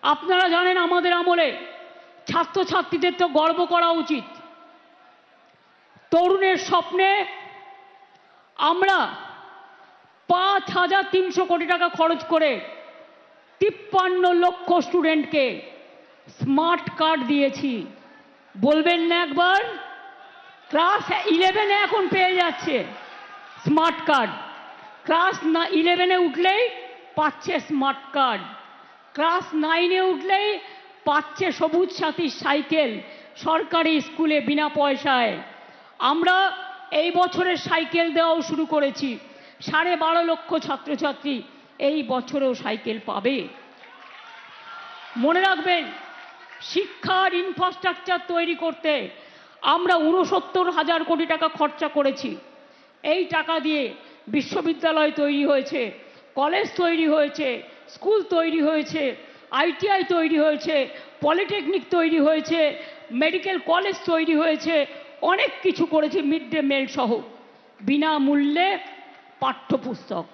আপনারা জানেন আমাদের আমলে ছাত্রছাত্রীদের তো গর্ব করা উচিত। তরুণের স্বপ্নে আমরা ৫,৩০০ কোটি টাকা খরচ করে ৫৩ লক্ষ স্টুডেন্টকে স্মার্ট কার্ড দিয়েছি। বলবেন না একবার? ক্লাস 11-এ এখন পেয়ে যাচ্ছে স্মার্ট কার্ড। ক্লাস 11-এ উঠলেই পাচ্ছে স্মার্ট কার্ড। ক্লাস 9-এ উঠলেই পাচ্ছে সবুজ সাথী সাইকেল সরকারি স্কুলে বিনা পয়সায়। আমরা এই বছরের সাইকেল দেওয়াও শুরু করেছি। 12.5 লক্ষ ছাত্রছাত্রী এই বছরেও সাইকেল পাবে। মনে রাখবেন, শিক্ষার ইনফ্রাস্ট্রাকচার তৈরি করতে আমরা 69,000 কোটি টাকা খরচা করেছি। এই টাকা দিয়ে বিশ্ববিদ্যালয় তৈরি হয়েছে, কলেজ তৈরি হয়েছে, স্কুল তৈরি হয়েছে, ITI তৈরি হয়েছে, পলিটেকনিক তৈরি হয়েছে, মেডিকেল কলেজ তৈরি হয়েছে, অনেক কিছু করেছে। মিড ডে মিল সহ বিনামূল্যে পাঠ্যপুস্তক,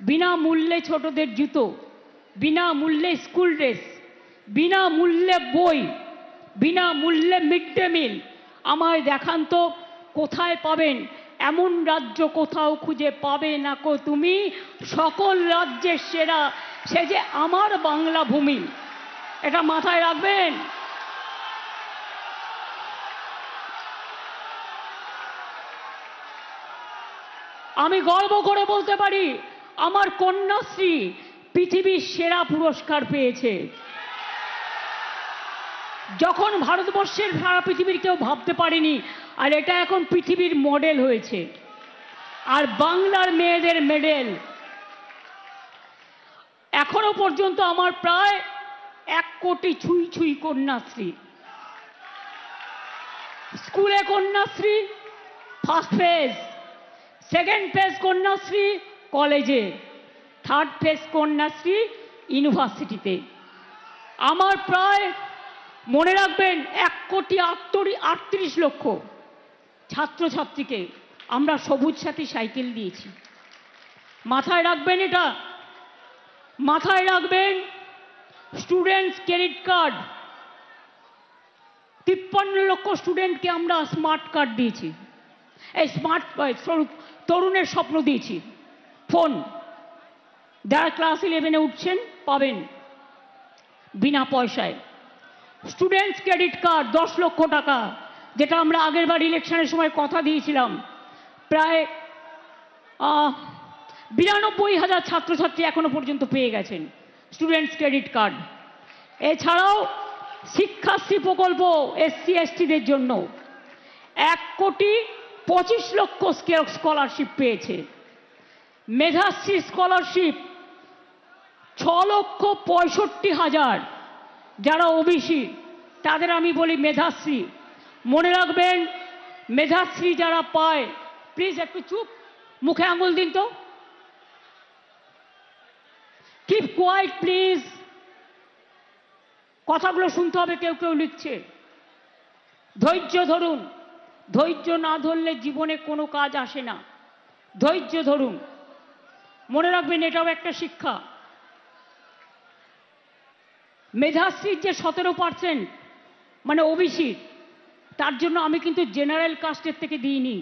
বিনামূল্যে ছোটদের জুতো, বিনামূল্যে স্কুল ড্রেস, বিনামূল্যে বই, বিনামূল্যে মিড ডে মিল। আমায় দেখান তো কোথায় পাবেন? এমন রাজ্য কোথাও খুঁজে পাবে না কো তুমি, সকল রাজ্যের সেরা সে যে আমার বাংলা ভূমি। এটা মাথায় রাখবেন। আমি গর্ব করে বলতে পারি, আমার কন্যাশ্রী পৃথিবীর সেরা পুরস্কার পেয়েছে। যখন ভারতবর্ষের সারা পৃথিবীর কেউ ভাবতে পারেনি, আর এটা এখন পৃথিবীর মডেল হয়েছে। আর বাংলার মেয়েদের মেডেল। এখনো পর্যন্ত আমার প্রায় 1 কোটি ছুঁই ছুঁই কন্যাশ্রী। স্কুলে Kanyashree first phase, second phase Kanyashree কলেজে, থার্ড ফেজ কন্যাশ্রী ইউনিভার্সিটিতে। আমার প্রায় মনে রাখবেন 1,38 লক্ষ ছাত্রছাত্রীকে আমরা সবুজ সাথী সাইকেল দিয়েছি। মাথায় রাখবেন এটা, মাথায় রাখবেন। স্টুডেন্টস ক্রেডিট কার্ড 53 লক্ষ স্টুডেন্টকে আমরা স্মার্ট কার্ড দিয়েছি। এই স্মার্ট তরুণের স্বপ্ন দিয়েছি। ফোন যারা ক্লাস 11-এ উঠছেন পাবেন বিনা পয়সায়। স্টুডেন্টস ক্রেডিট কার্ড 10 লক্ষ টাকা, যেটা আমরা আগেরবার ইলেকশনের সময় কথা দিয়েছিলাম। প্রায় 92,000 ছাত্রছাত্রী এখনো পর্যন্ত পেয়ে গেছেন স্টুডেন্টস ক্রেডিট কার্ড। এছাড়াও শিক্ষাশ্রী প্রকল্প SC STদের জন্য 1,25 লক্ষ স্কলারশিপ পেয়েছে। মেধাশ্রী স্কলারশিপ 6,65,000 যারা OBC তাদের আমি বলি মেধাশ্রী। মনে রাখবেন, মেধাশ্রী যারা পায়, প্লিজ একটু চুপ, মুখে আঙুল দিন তো, কিপ কোয়াইট প্লিজ। কথাগুলো শুনতে হবে, কেউ কেউ লিখছে। ধৈর্য ধরুন, ধৈর্য না ধরলে জীবনে কোনো কাজ আসে না। ধৈর্য ধরুন। মনে রাখবেন, এটাও একটা শিক্ষা। মেধাশ্রীর যে 17% মানে OBC, তার জন্য আমি কিন্তু জেনারেল কাস্টের থেকে দিইনি।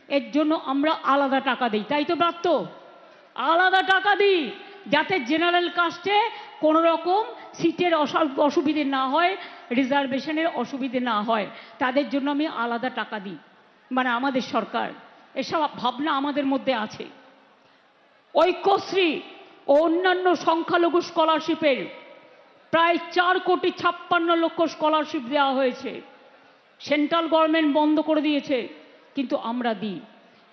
এর জন্য আমরা আলাদা টাকা দিই, তাই তো ব্রাত্য? আলাদা টাকা দিই যাতে জেনারেল কাস্টে কোনো রকম সিটের অসুবিধে না হয়, রিজার্ভেশনের অসুবিধে না হয়, তাদের জন্য আমি আলাদা টাকা দিই। মানে আমাদের সরকার এসব ভাবনা আমাদের মধ্যে আছে। ঐক্যশ্রী ও অন্যান্য সংখ্যালঘু স্কলারশিপের প্রায় 4,56 লক্ষ স্কলারশিপ দেওয়া হয়েছে। সেন্ট্রাল গভর্নমেন্ট বন্ধ করে দিয়েছে, কিন্তু আমরা দিই।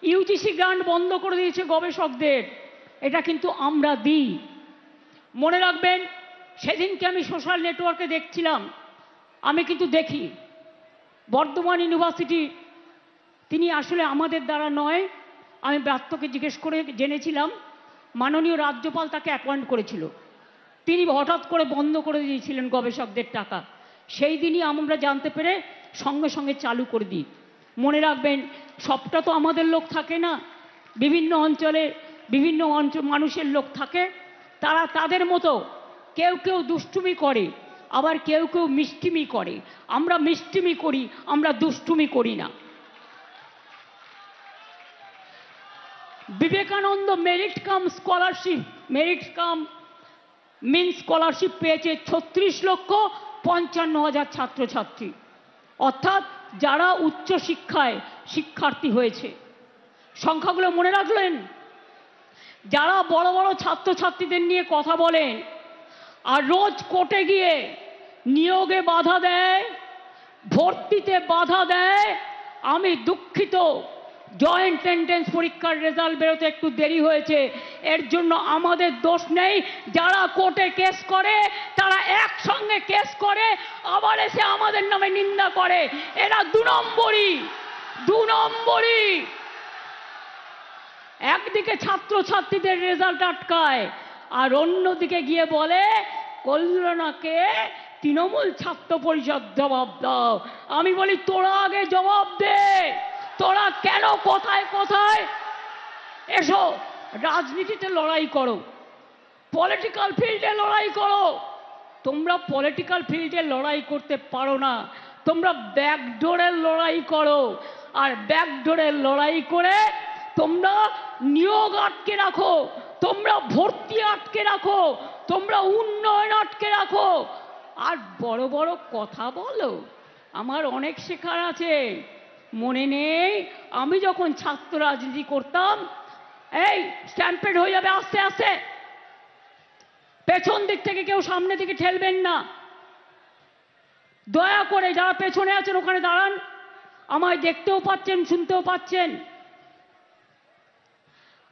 UGC গ্রান্ট বন্ধ করে দিয়েছে গবেষকদের, এটা কিন্তু আমরা দিই। মনে রাখবেন, সেদিনকে আমি সোশ্যাল নেটওয়ার্কে দেখছিলাম, আমি কিন্তু দেখি বর্ধমান ইউনিভার্সিটি, তিনি আসলে আমাদের দ্বারা নয়, আমি ব্রাত্যকে জিজ্ঞেস করে জেনেছিলাম, মাননীয় রাজ্যপাল তাকে অ্যাপয়েন্ট করেছিল, তিনি হঠাৎ করে বন্ধ করে দিয়েছিলেন গবেষকদের টাকা। সেই দিনই আমরা জানতে পেরে সঙ্গে সঙ্গে চালু করে দিই। মনে রাখবেন, সবটা তো আমাদের লোক থাকে না, বিভিন্ন অঞ্চলে বিভিন্ন মানুষের লোক থাকে, তারা তাদের মতো কেউ কেউ দুষ্টুমি করে, আবার কেউ কেউ মিষ্টিমি করে। আমরা মিষ্টিমি করি, আমরা দুষ্টুমি করি না। Vivekananda merit cum scholarship, merit cum mean scholarship পেয়েছে 36,55,000 ছাত্রছাত্রী, অর্থাৎ যারা উচ্চ শিক্ষায় শিক্ষার্থী হয়েছে। সংখ্যাগুলো মনে রাখলেন? যারা বড় বড় ছাত্রছাত্রীদের নিয়ে কথা বলেন আর রোজ কোর্টে গিয়ে নিয়োগে বাধা দেয়, ভর্তিতে বাধা দেয়, আমি দুঃখিত, জয়েন্ট এন্ট্রেন্স পরীক্ষার রেজাল্ট বেরোতে একটু দেরি হয়েছে, এর জন্য আমাদের দোষ নেই। যারা কোর্টে কেস করে তারা একসঙ্গে কেস করে আবার এসে আমাদের নামে নিন্দা করে। এরা 2 নম্বরই। একদিকে ছাত্রছাত্রীদের রেজাল্ট আটকায় আর অন্যদিকে গিয়ে বলে কল্যাণকে তৃণমূল ছাত্র পরিষদ জবাব দাও। আমি বলি তোরা আগে জবাব দে, তোরা কেন কোথায় কোথায় এসো রাজনীতিতে লড়াই করো, পলিটিক্যাল ফিল্ডে লড়াই করো। তোমরা পলিটিক্যাল ফিল্ডে লড়াই করতে পারো না, তোমরা ব্যাকডোরের লড়াই করো। আর ব্যাকডোরের লড়াই করে তোমরা নিয়োগ আটকে রাখো, তোমরা ভর্তি আটকে রাখো, তোমরা উন্নয়ন আটকে রাখো, আর বড় বড় কথা বলো। আমার অনেক শেখার আছে। মনে নেই আমি যখন ছাত্র রাজনীতি করতাম, এই স্ট্যাম্পেড হয়ে যাবে আস্তে আস্তে, পেছন দিক থেকে কেউ সামনে দিকে ঠেলবেন না, দয়া করে যারা পেছনে আছেন ওখানে দাঁড়ান, আমায় দেখতেও পাচ্ছেন শুনতেও পাচ্ছেন।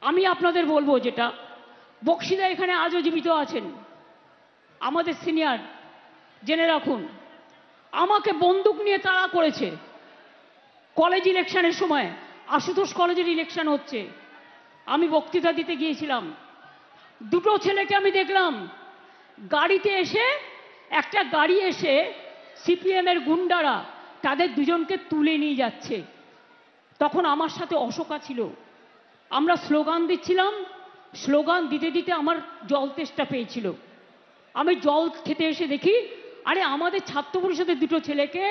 আমি আপনাদের বলবো যেটা, বক্সিদা এখানে আজও জীবিত আছেন, আমাদের সিনিয়র, জেনে রাখুন আমাকে বন্দুক নিয়ে তাড়া করেছে কলেজ ইলেকশনের সময়। আশুতোষ কলেজের ইলেকশন হচ্ছে, আমি বক্তৃতা দিতে গিয়েছিলাম, 2টো ছেলেকে আমি দেখলাম গাড়িতে এসে, একটা গাড়ি এসে সিপিএমের গুন্ডারা তাদের 2জনকে তুলে নিয়ে যাচ্ছে। তখন আমার সাথে অশোকা ছিল, আমরা স্লোগান দিচ্ছিলাম, স্লোগান দিতে দিতে আমার জল তেষ্টা পেয়েছিল। আমি জল খেতে এসে দেখি আরে আমাদের ছাত্র পরিষদের 2টো ছেলেকে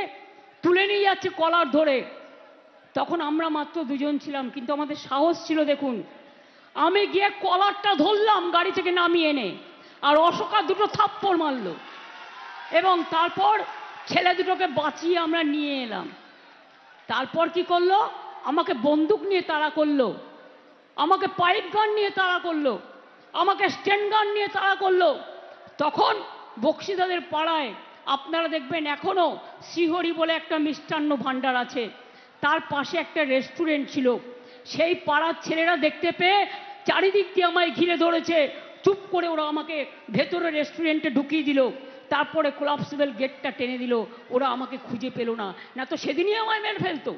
তুলে নিয়ে যাচ্ছে কলার ধরে। তখন আমরা মাত্র 2জন ছিলাম, কিন্তু আমাদের সাহস ছিল দেখুন। আমি গিয়ে কলারটা ধরলাম গাড়ি থেকে নামিয়ে এনে, আর অশোকা 2টো থাপ্পড় মারল, এবং তারপর ছেলে 2টোকে বাঁচিয়ে আমরা নিয়ে এলাম। তারপর কি করলো? আমাকে বন্দুক নিয়ে তাড়া করলো, আমাকে পাইপ গান নিয়ে তাড়া করলো, আমাকে স্ট্যান্ড গান নিয়ে তাড়া করলো। তখন বক্সিদাদের পাড়ায় আপনারা দেখবেন এখনো শ্রীহরি বলে একটা মিষ্টান্ন ভাণ্ডার আছে, তার পাশে একটা রেস্টুরেন্ট ছিল। সেই পাড়ার ছেলেরা দেখতে পেয়ে চারিদিক দিয়ে আমায় ঘিরে ধরেছে, চুপ করে ওরা আমাকে ভেতরে রেস্টুরেন্টে ঢুকিয়ে দিল, তারপরে কোলাপসিবল গেটটা টেনে দিল। ওরা আমাকে খুঁজে পেল না, না তো সেদিনই আমায় মেরে ফেলতো।